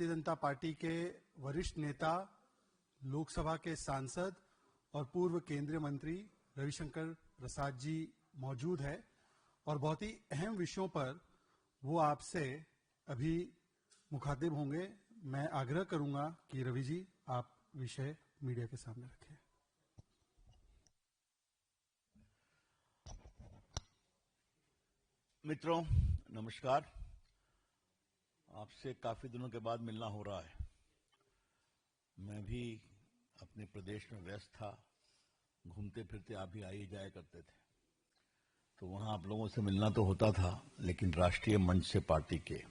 Bharatiya Janata party के वरिष्ठ नेता, लोकसभा के सांसद और पूर्व केंद्रीय मंत्री रविशंकर प्रसाद जी मौजूद है और बहुत ही अहम विषयों पर वो आपसे अभी मुखातिब होंगे। मैं आग्रह करूंगा कि रवि जी आप विषय मीडिया के सामने रखें। मित्रों, नमस्कार। आपसे काफी दिनों के बाद मिलना हो रहा है। मैं भी अपने प्रदेश में व्यस्त था, घूमते फिरते आप भी आए जाया करते थे, तो वहां आप लोगों से मिलना तो होता था, लेकिन राष्ट्रीय मंच से पार्टी के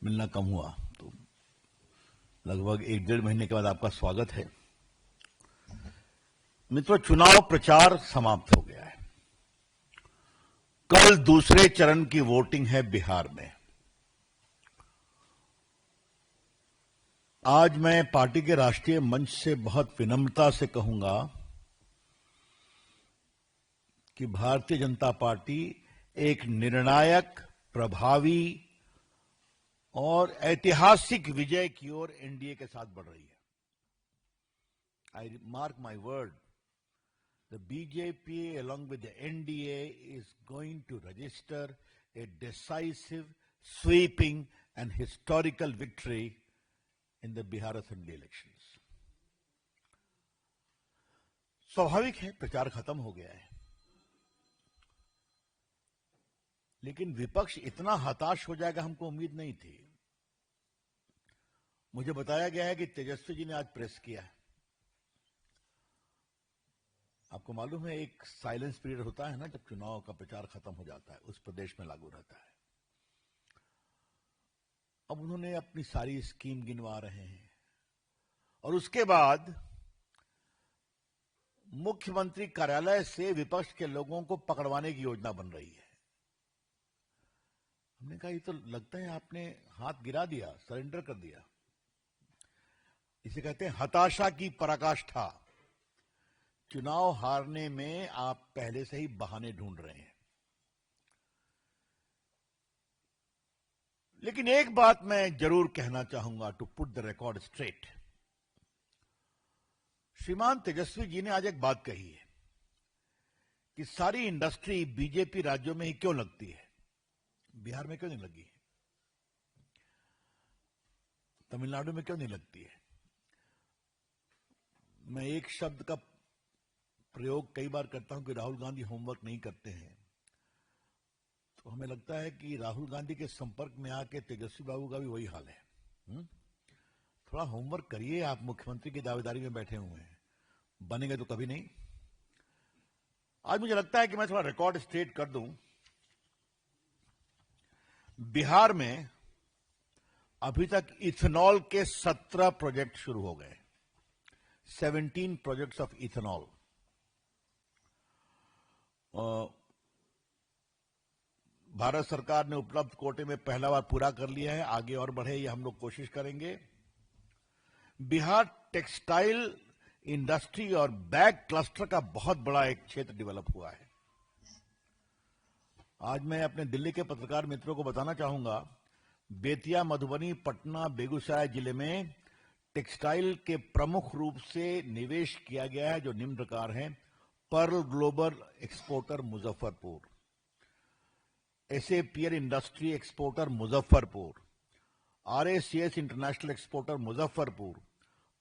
मिलना कम हुआ। तो लगभग 1-1.5 महीने के बाद आपका स्वागत है। मित्रों, चुनाव प्रचार समाप्त हो गया है। कल दूसरे चरण की वोटिंग है बिहार में। आज मैं पार्टी के राष्ट्रीय मंच से बहुत विनम्रता से कहूंगा कि भारतीय जनता पार्टी एक निर्णायक, प्रभावी और ऐतिहासिक विजय की ओर एनडीए के साथ बढ़ रही है। I mark my word, the BJP along with the NDA is going to register a decisive, sweeping and historical victory in the Bihar Assembly elections. स्वाभाविक है, प्रचार खत्म हो गया है, लेकिन विपक्ष इतना हताश हो जाएगा हमको उम्मीद नहीं थी। मुझे बताया गया है कि तेजस्वी जी ने आज प्रेस किया है। आपको मालूम है, एक साइलेंस पीरियड होता है ना, जब चुनाव का प्रचार खत्म हो जाता है, उस प्रदेश में लागू रहता है। अब उन्होंने अपनी सारी स्कीम गिनवा रहे हैं और उसके बाद मुख्यमंत्री कार्यालय से विपक्ष के लोगों को पकड़वाने की योजना बन रही है। हमने कहा, ये तो लगता है आपने हाथ गिरा दिया, सरेंडर कर दिया। इसे कहते हैं हताशा की पराकाष्ठा। चुनाव हारने में आप पहले से ही बहाने ढूंढ रहे हैं। लेकिन एक बात मैं जरूर कहना चाहूंगा, to put the record straight. श्रीमान तेजस्वी जी ने आज एक बात कही है कि सारी इंडस्ट्री बीजेपी राज्यों में ही क्यों लगती है, बिहार में क्यों नहीं लगी है, तमिलनाडु में क्यों नहीं लगती है। मैं एक शब्द का प्रयोग कई बार करता हूं कि राहुल गांधी होमवर्क नहीं करते हैं, तो हमें लगता है कि राहुल गांधी के संपर्क में आके तेजस्वी बाबू का भी वही हाल है। थोड़ा होमवर्क करिए, आप मुख्यमंत्री की दावेदारी में बैठे हुए हैं, बनेंगे तो कभी नहीं। आज मुझे लगता है कि मैं थोड़ा रिकॉर्ड स्ट्रेट कर दूं। बिहार में अभी तक इथेनॉल के 17 प्रोजेक्ट शुरू हो गए, 17 प्रोजेक्ट्स ऑफ इथेनॉल। भारत सरकार ने उपलब्ध कोटे में पहला बार पूरा कर लिया है, आगे और बढ़े ये हम लोग कोशिश करेंगे। बिहार टेक्सटाइल इंडस्ट्री और बैग क्लस्टर का बहुत बड़ा एक क्षेत्र डेवलप हुआ है। आज मैं अपने दिल्ली के पत्रकार मित्रों को बताना चाहूंगा, बेतिया, मधुबनी, पटना, बेगूसराय जिले में टेक्सटाइल के प्रमुख रूप से निवेश किया गया है, जो निम्न प्रकार है। Pearl global exporter Muzaffarpur, SAPL industry exporter Muzaffarpur, RACS international exporter Muzaffarpur,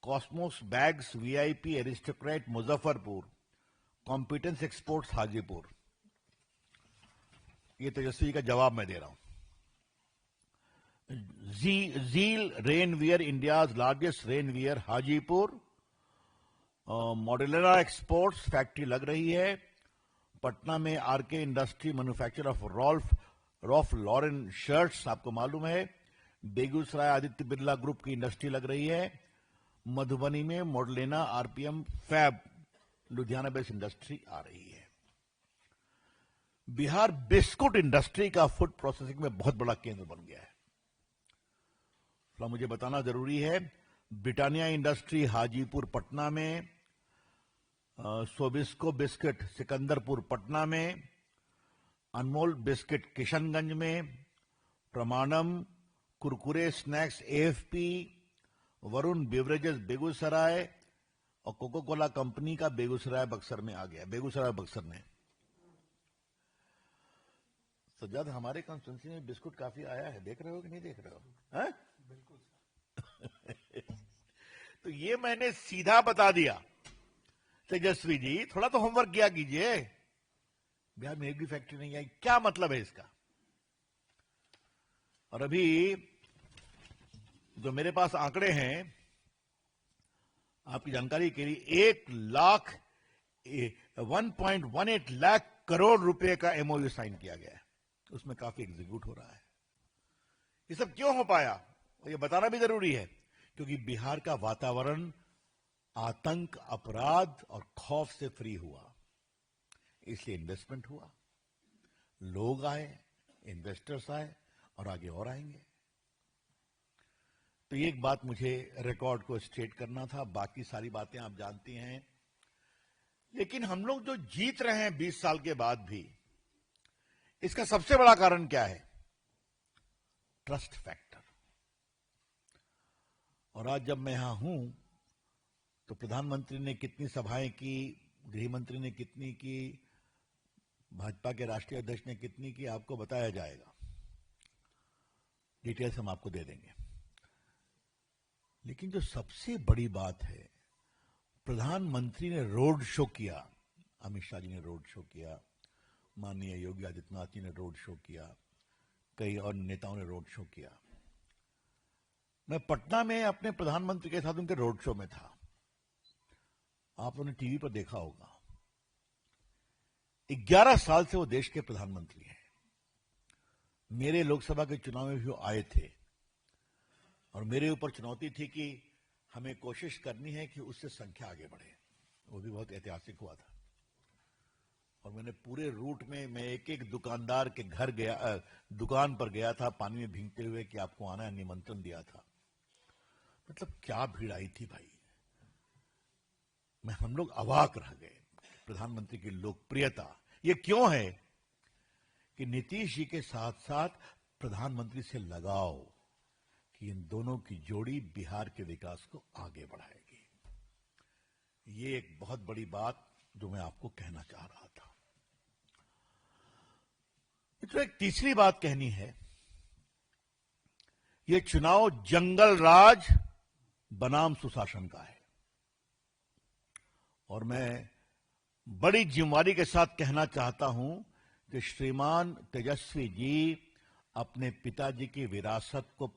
cosmos bags VIP aristocrat Muzaffarpur, competence exports Hajipur. ये तेजस्वी का जवाब मैं दे रहा हूं। Zeal rainwear, India's largest rainwear, Hajipur. Modular exports factory लग रही है। पटना में RK industry manufacture of Ralph Lauren shirts, आपको मालूम है। बेगूसराय आदित्य बिरला ग्रुप की इंडस्ट्री लग रही है। मधुबनी में मॉडलेना RPM fab, Ludhiana based industry आ रही है। बिहार बिस्कुट इंडस्ट्री का फूड प्रोसेसिंग में बहुत बड़ा केंद्र बन गया है। तो मुझे बताना जरूरी है, ब्रिटानिया इंडस्ट्री हाजीपुर पटना में, सोबिस्को बिस्किट सिकंदरपुर पटना में, अनमोल बिस्किट किशनगंज में, प्रमाणम Kurkure snacks AFP, Varun beverages Begusarai और कोको कोला कंपनी का बेगूसराय बक्सर में आ गया, बेगूसराय बक्सर में। तो जब हमारे कॉन्स्टिट्यूंसी में बिस्कुट काफी आया है, देख रहे हो कि नहीं देख रहे हो? हाँ? बिल्कुल। तो ये मैंने सीधा बता दिया। तेजस्वी जी थोड़ा तो होमवर्क किया कीजिए। बिहार में एक भी फैक्ट्री नहीं आई, क्या मतलब है इसका? और अभी जो मेरे पास आंकड़े हैं आपकी जानकारी के लिए, 1.18 लाख करोड़ रुपए का एमओयू साइन किया गया है, उसमें काफी एग्जीक्यूट हो रहा है। ये सब क्यों हो पाया, तो ये बताना भी जरूरी है, क्योंकि बिहार का वातावरण आतंक, अपराध और खौफ से फ्री हुआ, इसलिए इन्वेस्टमेंट हुआ, लोग आए, इन्वेस्टर्स आए और आगे और आएंगे। तो एक बात मुझे रिकॉर्ड को स्ट्रेट करना था, बाकी सारी बातें आप जानती हैं। लेकिन हम लोग जो जीत रहे हैं 20 साल के बाद भी, इसका सबसे बड़ा कारण क्या है? Trust factor. और आज जब मैं यहां हूं तो प्रधानमंत्री ने कितनी सभाएं की, गृह मंत्री ने कितनी की, भाजपा के राष्ट्रीय अध्यक्ष ने कितनी की, आपको बताया जाएगा, डिटेल्स हम आपको दे देंगे। लेकिन जो सबसे बड़ी बात है, प्रधानमंत्री ने रोड शो किया, अमित शाह जी ने रोड शो किया, माननीय योगी आदित्यनाथ जी ने रोड शो किया, कई और नेताओं ने रोड शो किया। मैं पटना में अपने प्रधानमंत्री के साथ उनके रोड शो में था, आपने टीवी पर देखा होगा। 11 साल से वो देश के प्रधानमंत्री हैं। मेरे लोकसभा के चुनाव में भी वो आए थे और मेरे ऊपर चुनौती थी कि हमें कोशिश करनी है कि उससे संख्या आगे बढ़े। वो भी बहुत ऐतिहासिक हुआ था। और मैंने पूरे रूट में मैं एक एक दुकानदार के घर गया, दुकान पर गया था पानी में भीगते हुए कि आपको आना है, निमंत्रण दिया था। मतलब क्या भीड़ आई थी भाई, हम लोग अवाक रह गए। प्रधानमंत्री की लोकप्रियता ये क्यों है कि नीतीश जी के साथ साथ प्रधानमंत्री से लगाव, कि इन दोनों की जोड़ी बिहार के विकास को आगे बढ़ाएगी। ये एक बहुत बड़ी बात जो मैं आपको कहना चाह रहा था। तो एक तीसरी बात कहनी है, ये चुनाव जंगल राज बनाम सुशासन का है। और मैं बड़ी जिम्मेदारी के साथ कहना चाहता हूं कि श्रीमान तेजस्वी जी अपने पिताजी की विरासत को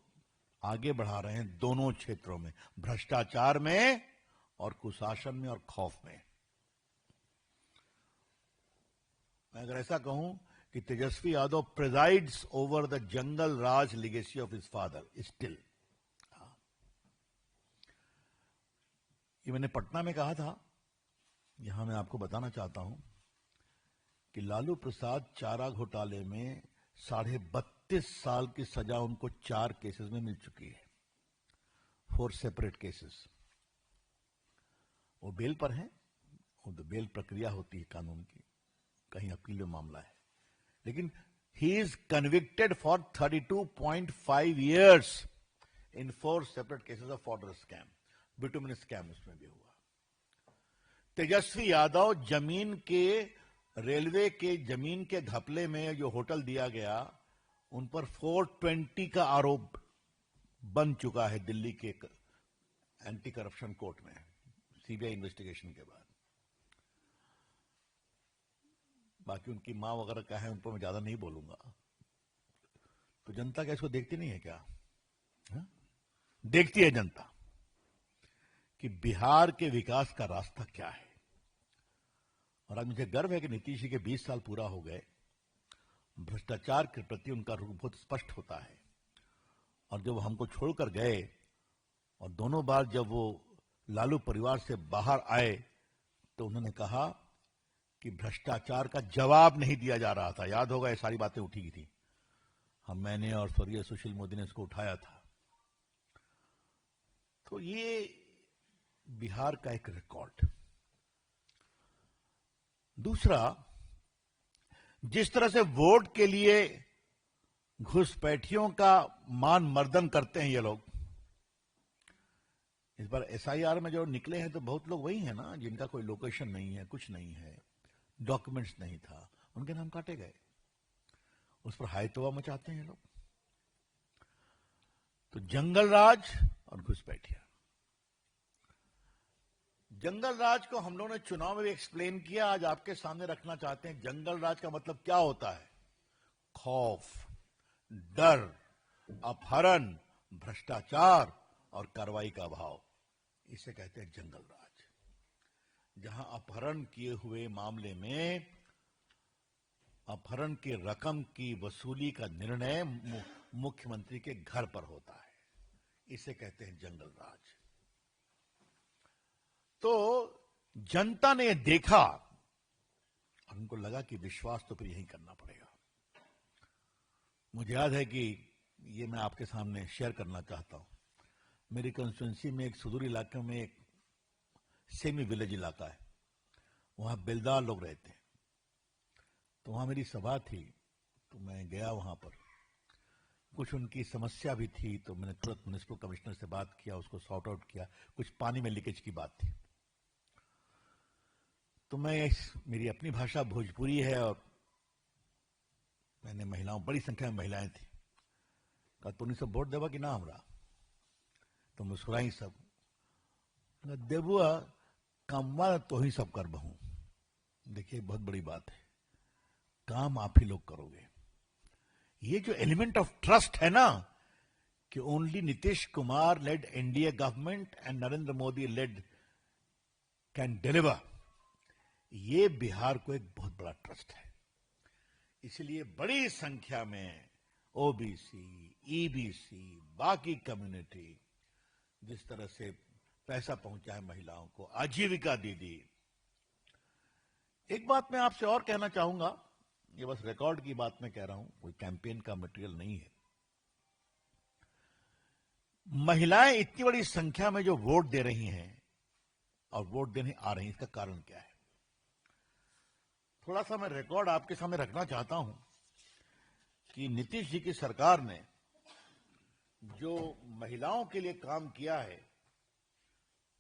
आगे बढ़ा रहे हैं दोनों क्षेत्रों में, भ्रष्टाचार में और कुशासन में और खौफ में। मैं अगर ऐसा कहूं कि Tejashwi Yadav presides over the jungle raj legacy of his father still. ये मैंने पटना में कहा था, यहां मैं आपको बताना चाहता हूं कि लालू प्रसाद चारा घोटाले में 32.5 साल की सजा उनको 4 केसेस में मिल चुकी है, 4 सेपरेट केसेस। वो बेल पर हैं, वो तो बेल प्रक्रिया होती है कानून की, कहीं अपील में मामला है, लेकिन he is convicted for 32.5 years in 4 separate cases of fodder scam, bitumen scam उसमें भी हुआ। तेजस्वी यादव जमीन के, रेलवे के जमीन के घपले में जो होटल दिया गया, उन पर 420 का आरोप बन चुका है दिल्ली के एंटी करप्शन कोर्ट में, सीबीआई इन्वेस्टिगेशन के बाद। बाकी उनकी मां वगैरह का है, उन पर मैं ज्यादा नहीं बोलूंगा। तो जनता क्या इसको देखती नहीं है क्या? हा? देखती है जनता कि बिहार के विकास का रास्ता क्या है। और आज मुझे गर्व है कि नीतीश जी के 20 साल पूरा हो गए, भ्रष्टाचार के प्रति उनका रुख बहुत स्पष्ट होता है। और जब हमको छोड़कर गए और दोनों बार जब वो लालू परिवार से बाहर आए, तो उन्होंने कहा कि भ्रष्टाचार का जवाब नहीं दिया जा रहा था। याद होगा ये सारी बातें उठी थी, मैंने और स्वर्गीय सुशील मोदी ने इसको उठाया था। तो ये बिहार का एक रिकॉर्ड। दूसरा, जिस तरह से वोट के लिए घुसपैठियों का मान मर्दन करते हैं ये लोग। इस बार एसआईआर में जो निकले हैं तो बहुत लोग वही हैं ना जिनका कोई लोकेशन नहीं है, कुछ नहीं है, डॉक्यूमेंट्स नहीं था, उनके नाम काटे गए। उस पर हाय तौबा मचाते हैं ये लोग। तो जंगल राज और घुसपैठिया, जंगल राज को हम लोगों ने चुनाव में भी एक्सप्लेन किया, आज आपके सामने रखना चाहते हैं। जंगल राज का मतलब क्या होता है? खौफ, डर, अपहरण, भ्रष्टाचार और कार्रवाई का अभाव, इसे कहते हैं जंगल राज। जहां अपहरण किए हुए मामले में अपहरण की रकम की वसूली का निर्णय मुख्यमंत्री के घर पर होता है, इसे कहते हैं जंगल राज। तो जनता ने देखा और उनको लगा कि विश्वास तो फिर यही करना पड़ेगा। मुझे याद है कि ये मैं आपके सामने शेयर करना चाहता हूं। मेरी कंस्टिट्यूंसी में एक सुदूर इलाके में एक सेमी विलेज इलाका है, वहां बेलदार लोग रहते हैं। तो वहां मेरी सभा थी, तो मैं गया वहां पर। कुछ उनकी समस्या भी थी, तो मैंने तुरंत म्युनिसिपल कमिश्नर से बात किया, उसको सॉर्ट आउट किया। कुछ पानी में लीकेज की बात थी। तो मेरी अपनी भाषा भोजपुरी है और मैंने महिलाओं, बड़ी संख्या में महिलाएं थी, कहा तुमने सब वोट देवा कि ना हमरा? तो मुस्कुराई सब। देबुआ कामवा तो ही सब कर बहू। देखिए बहुत बड़ी बात है, काम आप ही लोग करोगे। ये जो एलिमेंट ऑफ ट्रस्ट है ना, कि only Nitish Kumar led NDA government and Narendra Modi led can deliver, ये बिहार को एक बहुत बड़ा ट्रस्ट है। इसलिए बड़ी संख्या में ओबीसी, ईबीसी, बाकी कम्युनिटी जिस तरह से पैसा पहुंचा है महिलाओं को, आजीविका दीदी। एक बात मैं आपसे और कहना चाहूंगा, ये बस रिकॉर्ड की बात मैं कह रहा हूं, कोई कैंपेन का मटेरियल नहीं है। महिलाएं इतनी बड़ी संख्या में जो वोट दे रही हैं और वोट देने आ रही हैं, इसका कारण क्या है? थोड़ा सा मैं रिकॉर्ड आपके सामने रखना चाहता हूं कि नीतीश जी की सरकार ने जो महिलाओं के लिए काम किया है,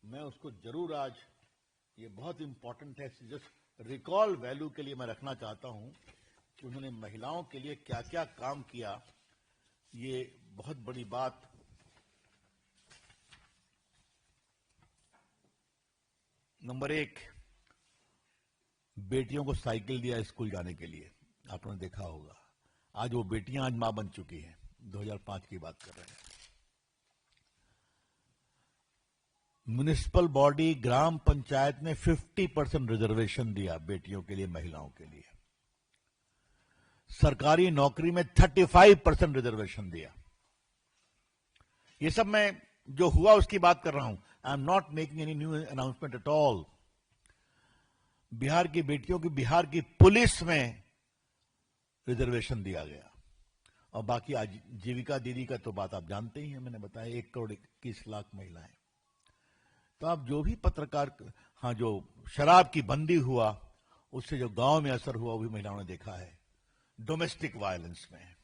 मैं उसको जरूर आज, ये बहुत इंपॉर्टेंट है, जस्ट रिकॉल वैल्यू के लिए मैं रखना चाहता हूं कि उन्होंने महिलाओं के लिए क्या क्या काम किया। ये बहुत बड़ी बात। नंबर 1, बेटियों को साइकिल दिया स्कूल जाने के लिए, आपने देखा होगा। आज वो बेटियां आज मां बन चुकी हैं, 2005 की बात कर रहे हैं। म्युनिसिपल बॉडी, ग्राम पंचायत ने 50% रिजर्वेशन दिया बेटियों के लिए, महिलाओं के लिए। सरकारी नौकरी में 35% रिजर्वेशन दिया। ये सब मैं जो हुआ उसकी बात कर रहा हूं। I am not making any new announcement at all. Bihar की बेटियों की, बिहार की पुलिस में रिजर्वेशन दिया गया। और बाकी आजीविका दीदी का तो बात आप जानते ही हैं, मैंने बताया 1,21,00,000 महिलाएं। तो आप जो भी पत्रकार, हाँ, जो शराब की बंदी हुआ उससे जो गांव में असर हुआ वो भी महिलाओं ने देखा है, डोमेस्टिक वायलेंस में।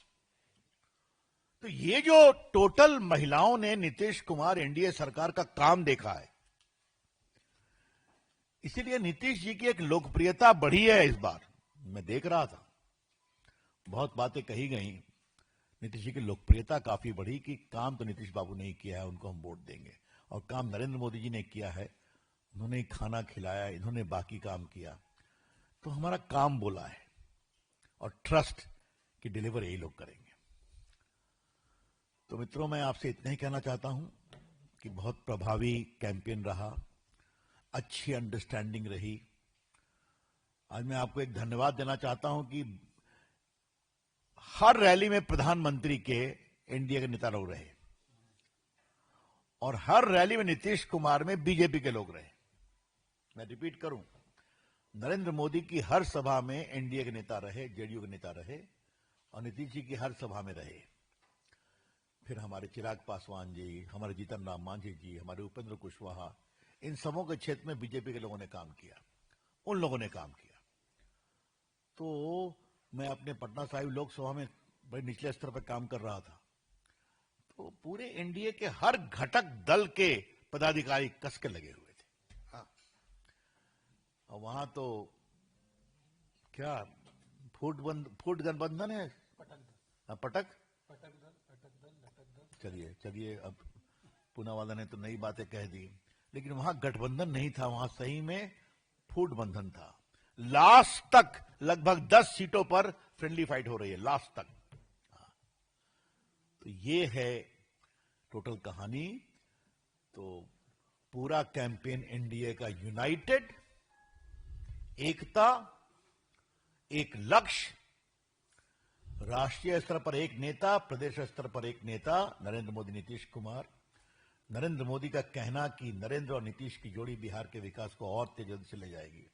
तो ये जो टोटल महिलाओं ने नीतीश कुमार एनडीए सरकार का काम देखा है, इसीलिए नीतीश जी की एक लोकप्रियता बढ़ी है। इस बार मैं देख रहा था, बहुत बातें कही गई, नीतीश जी की लोकप्रियता काफी बढ़ी कि काम तो नीतीश बाबू ने ही किया है, उनको हम वोट देंगे। और काम नरेंद्र मोदी जी ने किया है, उन्होंने खाना खिलाया, इन्होंने बाकी काम किया, तो हमारा काम बोला है। और ट्रस्ट की डिलीवर यही लोग करेंगे। तो मित्रों, मैं आपसे इतना ही कहना चाहता हूं कि बहुत प्रभावी कैंपेन रहा, अच्छी अंडरस्टैंडिंग रही। आज मैं आपको एक धन्यवाद देना चाहता हूं कि हर रैली में प्रधानमंत्री के एनडीए के नेता लोग रहे और हर रैली में नीतीश कुमार में बीजेपी के लोग रहे। मैं रिपीट करूं, नरेंद्र मोदी की हर सभा में एनडीए के नेता रहे, जेडीयू के नेता रहे, और नीतीश जी की हर सभा में रहे। फिर हमारे चिराग पासवान जी, हमारे जीतन राम मांझी जी, हमारे उपेंद्र कुशवाहा, इन सबों के क्षेत्र में बीजेपी के लोगों ने काम किया, उन लोगों ने काम किया। तो मैं अपने पटना साहिब लोकसभा में बड़े निचले स्तर पर काम कर रहा था, तो पूरे एनडीए के हर घटक दल के पदाधिकारी कस के लगे हुए थे। हाँ। और वहां तो क्या फूट गठबंधन है, पटक चलिए चलिए, अब पूनावाला ने तो नई बातें कह दी, लेकिन वहां गठबंधन नहीं था, वहां सही में फूट बंधन था। लास्ट तक लगभग 10 सीटों पर फ्रेंडली फाइट हो रही है, लास्ट तक। तो ये है टोटल कहानी। तो पूरा कैंपेन एनडीए का यूनाइटेड, एकता, एक लक्ष्य, राष्ट्रीय स्तर पर एक नेता, प्रदेश स्तर पर एक नेता, नरेंद्र मोदी, नीतीश कुमार। नरेंद्र मोदी का कहना कि नरेंद्र और नीतीश की जोड़ी बिहार के विकास को और तेजी से ले जाएगी,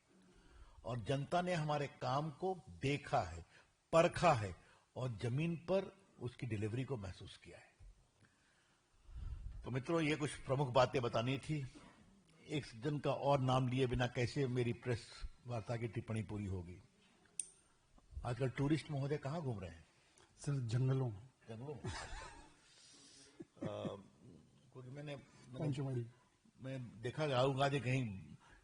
और जनता ने हमारे काम को देखा है, परखा है और जमीन पर उसकी डिलीवरी को महसूस किया है। तो मित्रों, ये कुछ प्रमुख बातें बतानी थी। एक जन का और नाम लिए बिना कैसे मेरी प्रेस वार्ता की टिप्पणी पूरी होगी। आजकल टूरिस्ट महोदय कहाँ घूम रहे हैं? सर जंगलों में। जंगलों में। कुछ मैंने पंचमढ़ी मैं देखा राहुल गांधी कहीं,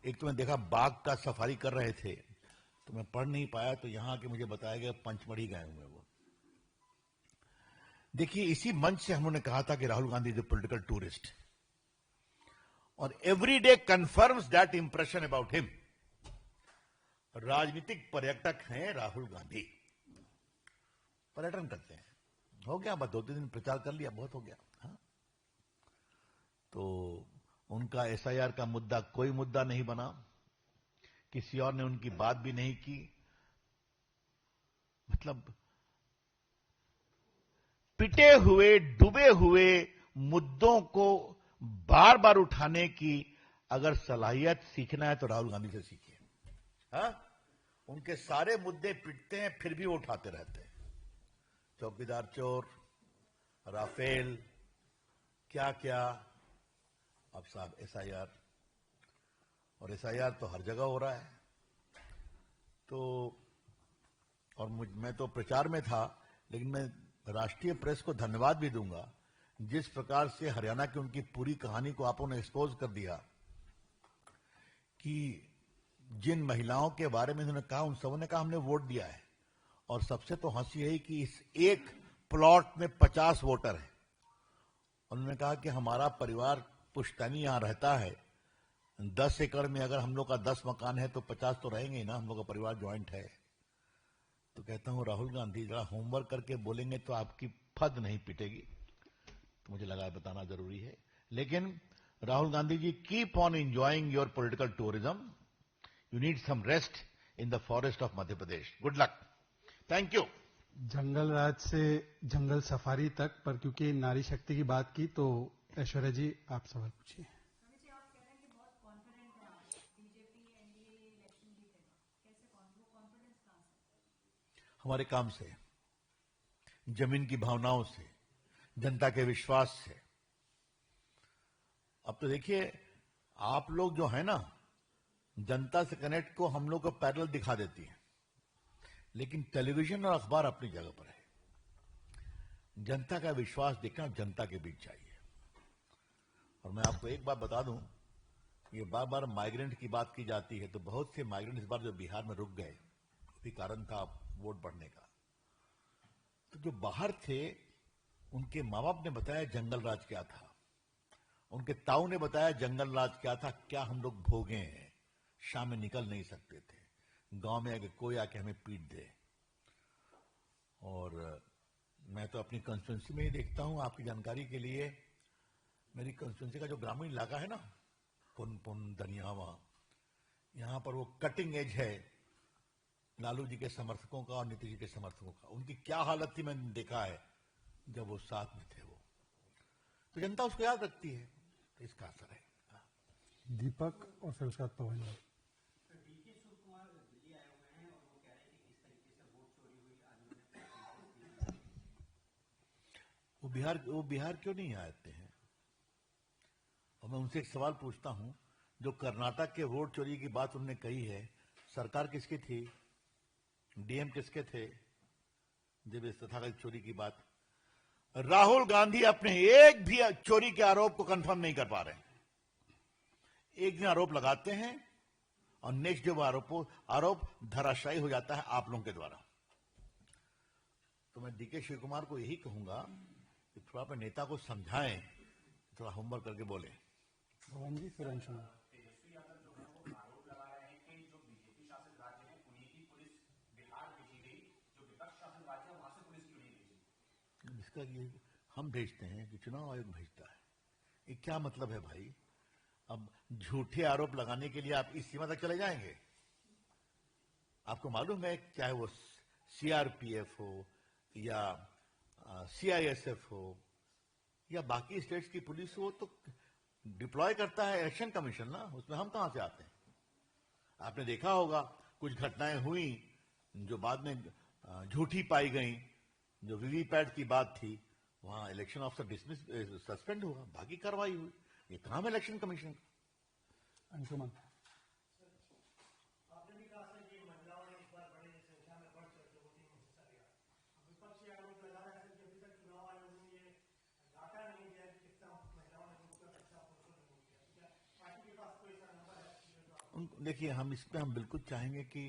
एक तो मैं देखा बाघ का सफारी कर रहे थे, तो मैं पढ़ नहीं पाया, तो यहां के मुझे बताया गया पंचमढ़ी गए हुए वो। देखिए, इसी मंच से हमने कहा था कि Rahul Gandhi is a political tourist, और every day confirms that impression about him. राजनीतिक पर्यटक हैं राहुल गांधी, पर्यटन करते हैं। हो गया, बस 2-3 दिन प्रचार कर लिया, बहुत हो गया। हाँ? तो उनका एसआईआर का मुद्दा कोई मुद्दा नहीं बना, किसी और ने उनकी बात भी नहीं की। मतलब पिटे हुए, डूबे हुए मुद्दों को बार बार उठाने की अगर सलाहियत सीखना है तो राहुल गांधी से सीखिए। हाँ? उनके सारे मुद्दे पिटते हैं, फिर भी वो उठाते रहते हैं। चौकीदार चोर, राफेल, क्या क्या, अब साहब एसआईआर, और एसआईआर तो हर जगह हो रहा है। तो और मैं तो प्रचार में था, लेकिन मैं राष्ट्रीय प्रेस को धन्यवाद भी दूंगा, जिस प्रकार से हरियाणा की उनकी पूरी कहानी को आप उन्होंने एक्सपोज कर दिया, कि जिन महिलाओं के बारे में उन्होंने कहा, उन सबों ने कहा हमने वोट दिया है। और सबसे तो हंसी है कि इस एक प्लॉट में 50 वोटर हैं। उन्होंने कहा कि हमारा परिवार पुश्तैनी यहां रहता है, 10 एकड़ में अगर हम लोग का 10 मकान है तो 50 तो रहेंगे ही ना, हम लोग का परिवार ज्वाइंट है। तो कहता हूं राहुल गांधी, जरा होमवर्क करके बोलेंगे तो आपकी फद नहीं पिटेगी। तो मुझे लगा बताना जरूरी है। लेकिन Rahul Gandhi ji, keep on enjoying your political tourism, you need some rest in the forest of Madhya Pradesh. Good luck, thank you. Jungle raj से जंगल सफारी तक, पर क्योंकि नारी शक्ति की बात की तो ऐश्वर्या जी आप सवाल पूछिए। हमारे काम से, जमीन की भावनाओं से, जनता के विश्वास से। अब तो देखिए, आप लोग जो है ना, जनता से कनेक्ट को हम लोग को पैरेलल दिखा देती है, लेकिन टेलीविजन और अखबार अपनी जगह पर है। जनता का विश्वास देखना जनता के बीच चाहिए। और मैं आपको एक बात बता दूं, ये बार बार माइग्रेंट की बात की जाती है, तो बहुत से माइग्रेंट इस बार जो बिहार में रुक गए, भी कारण था वोट बढ़ने का। तो जो बाहर थे, उनके माँ बाप ने बताया जंगल राज क्या था, उनके ताऊ ने बताया जंगल राज क्या था, क्या हम लोग भोगे हैं। शाम में निकल नहीं सकते थे, गांव में आके कोई आके हमें पीट दे। और मैं तो अपनी कंस्टिट्यूंसी में ही देखता हूं, आपकी जानकारी के लिए, मेरी कंस्टिट्यूंसी का जो ग्रामीण इलाका है ना, पुन दनियावा, यहां पर वो कटिंग एज है लालू जी के समर्थकों का और नीतीश जी के समर्थकों का। उनकी क्या हालत थी मैंने देखा है जब वो साथ में थे। वो तो जनता उसको याद रखती है, तो इसका असर है। दीपक और फिर उसके बाद पवन जी। वो बिहार क्यों नहीं आते हैं? और मैं उनसे एक सवाल पूछता हूं, जो कर्नाटक के वोट चोरी की बात उन्होंने कही है, सरकार किसकी थी, डीएम किसके थे, जब इस तथाकथित चोरी की बात, राहुल गांधी अपने एक भी चोरी के आरोप को कंफर्म नहीं कर पा रहे हैं। एक दिन आरोप लगाते हैं और नेक्स्ट जो आरोप धराशायी हो जाता है आप लोगों के द्वारा। तो मैं डीके शिव कुमार को यही कहूंगा कि थोड़ा अपने नेता को समझाएं, थोड़ा होमवर्क करके बोले। भवन जी, फिर अंशुमान। इसका ये हम भेजते हैं कि चुनाव आयोग भेजता है, ये क्या मतलब है भाई? अब झूठे आरोप लगाने के लिए आप इस सीमा तक चले जाएंगे? आपको मालूम है, चाहे वो सीआरपीएफ हो या सीआईएसएफ हो या बाकी स्टेट्स की पुलिस हो, तो डिप्लॉय करता है इलेक्शन कमीशन ना, उसमें हम कहां से आते हैं? आपने देखा होगा कुछ घटनाएं हुई जो बाद में झूठी पाई गई। जो वीवीपैट की बात थी, वहां इलेक्शन ऑफिसर डिसमिस सस्पेंड हुआ, बाकी कार्रवाई हुई। ये काम है इलेक्शन कमीशन का। अंशुमान। देखिए, हम इस पे हम बिल्कुल चाहेंगे कि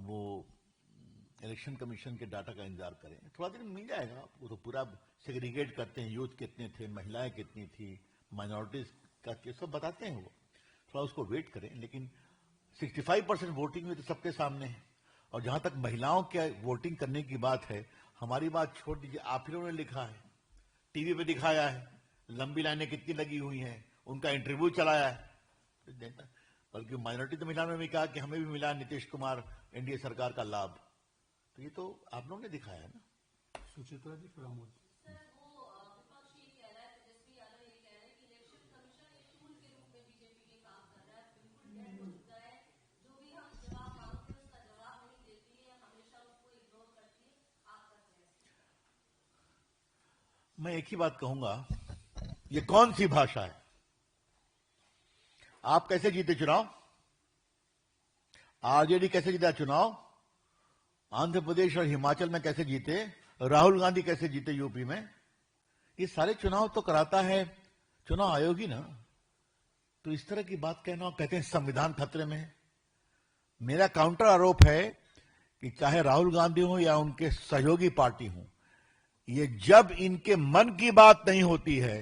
वो इलेक्शन कमीशन के डाटा का इंतजार करें, थोड़ा दिन मिल जाएगा। वो तो पूरा सेग्रीगेट करते हैं, यूथ कितने थे, महिलाएं कितनी थी, माइनॉरिटीज का केस सब बताते हैं वो, थोड़ा उसको वेट करें। लेकिन 65% वोटिंग में तो सबके सामने है। और जहां तक महिलाओं के वोटिंग करने की बात है, हमारी बात छोड़ दीजिए, आप ही लोगों ने लिखा है, टीवी पे दिखाया है, लंबी लाइनें कितनी लगी हुई हैं, उनका इंटरव्यू चलाया है। बल्कि माइनॉरिटी तो महिलाओं ने भी कहा कि हमें भी मिला नीतीश कुमार एनडीए सरकार का लाभ, तो ये तो आप लोगों ने दिखाया है ना। सुचित्रा जी, फिर आमोद। मैं एक ही बात कहूंगा, ये कौन सी भाषा है? आप कैसे जीते चुनाव? आरजेडी कैसे जीता चुनाव? आंध्र प्रदेश और हिमाचल में कैसे जीते? राहुल गांधी कैसे जीते यूपी में? ये सारे चुनाव तो कराता है चुनाव आयोग ही ना। तो इस तरह की बात कहना, कहते हैं संविधान खतरे में है। मेरा काउंटर आरोप है कि चाहे राहुल गांधी हो या उनके सहयोगी पार्टी हो, ये जब इनके मन की बात नहीं होती है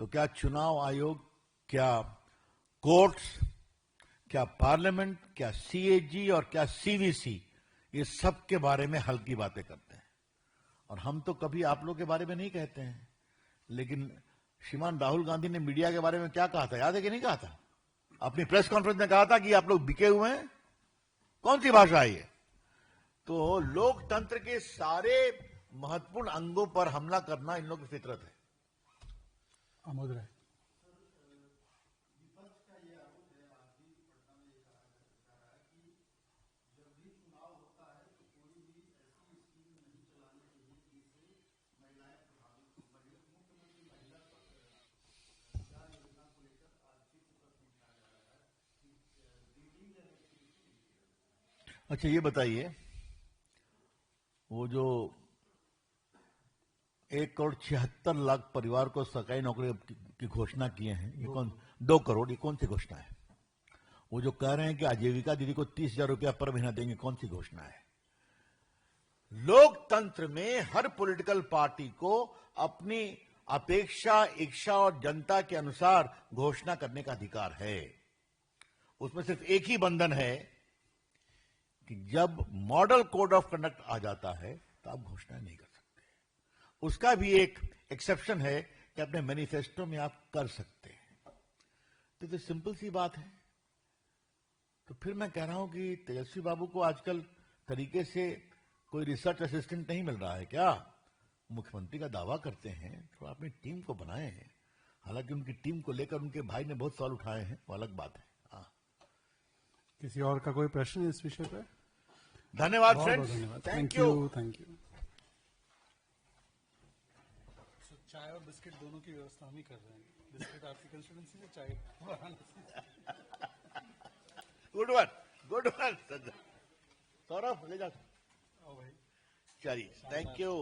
तो क्या चुनाव आयोग, क्या कोर्ट्स, क्या पार्लियामेंट, क्या सीएजी और क्या सीवीसी, ये सब के बारे में हल्की बातें करते हैं। और हम तो कभी आप लोग के बारे में नहीं कहते हैं। लेकिन श्रीमान राहुल गांधी ने मीडिया के बारे में क्या कहा था, याद है कि नहीं कहा था? अपनी प्रेस कॉन्फ्रेंस में कहा था कि आप लोग बिके हुए हैं। कौन सी भाषा है ये? तो लोकतंत्र के सारे महत्वपूर्ण अंगों पर हमला करना इन लोगों की फितरत है। आमोद राय। अच्छा, ये बताइए, वो जो 1,76,00,000 परिवार को सरकारी नौकरी की घोषणा किए हैं, ये कौन? 2 करोड़, ये कौन सी घोषणा है? वो जो कह रहे हैं कि आजीविका दीदी को 30,000 रुपया पर महीना देंगे, कौन सी घोषणा है? लोकतंत्र में हर पॉलिटिकल पार्टी को अपनी अपेक्षा, इच्छा और जनता के अनुसार घोषणा करने का अधिकार है। उसमें सिर्फ एक ही बंधन है कि जब मॉडल कोड ऑफ कंडक्ट आ जाता है तो आप घोषणा नहीं कर सकते। उसका भी एक एक्सेप्शन है कि अपने मैनिफेस्टो में आप कर सकते हैं। तो सिंपल सी बात है। तो फिर मैं कह रहा हूं कि तेजस्वी बाबू को आजकल तरीके से कोई रिसर्च असिस्टेंट नहीं मिल रहा है क्या? मुख्यमंत्री का दावा करते हैं, तो अपनी टीम को बनाए हैं। हालांकि उनकी टीम को लेकर उनके भाई ने बहुत सवाल उठाए हैं, वो अलग बात है। किसी और का कोई प्रश्न इस विषय पर? धन्यवाद बहुत फ्रेंड्स, धन्यवाद। Thank you. Thank you. चाय और बिस्किट दोनों की व्यवस्था हम ही कर रहे हैं। बिस्किट आपकी कंस्टिट्यूंसी से, चाय good one, good one. Saurabh ले जाओ। भाई। चलिए, थैंक यू।